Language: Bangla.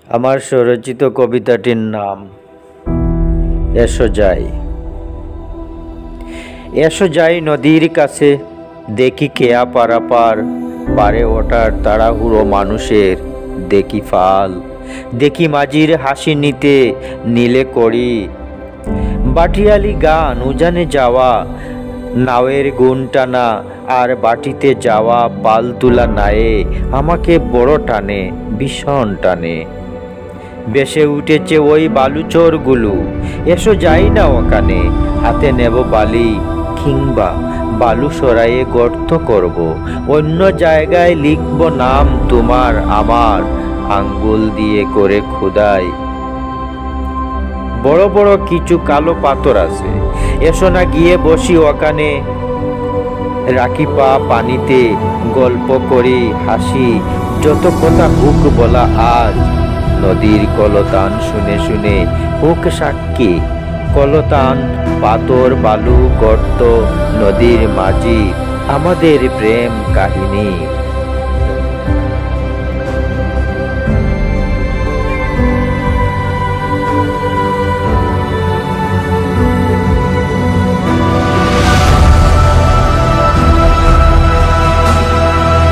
আমার স্বরচিত কবিতাটির নাম এসো যাই। এসো যাই নদীর কাছে, দেখি কেয়া পারাপার, পারে ওঠার তাড়াহুড়ো মানুষের দেখি ফাল, দেখি মাঝির হাসি নিতে নীলে করি বাটিয়ালি গান, উজানে যাওয়া নাওয়ের গুণ টানা, আর বাটিতে যাওয়া পাল তুলা নায়ে আমাকে বড় টানে, ভীষণ টানে। বেসে উঠেছে ওই বালুচরগুলো, এসো যাই না ওখানে, হাতে নেব বালি কিংবা বালু সরাইয়ে গর্ত করব, অন্য জায়গায় লিখব নাম তোমার আমার, আঙ্গুল দিয়ে করে খোদাই। বড় বড় কিছু কালো পাথর আছে, এসো না গিয়ে বসি ওখানে, রাখি পা পানিতে, গল্প করি হাসি, যত কথা হুক বলা আজ, নদীর কলতান শুনে শুনে হুক সাক্ষী। কলতান, পাথর, বালু, গর্ত, নদীর মাঝি, আমাদের প্রেম কাহিনী।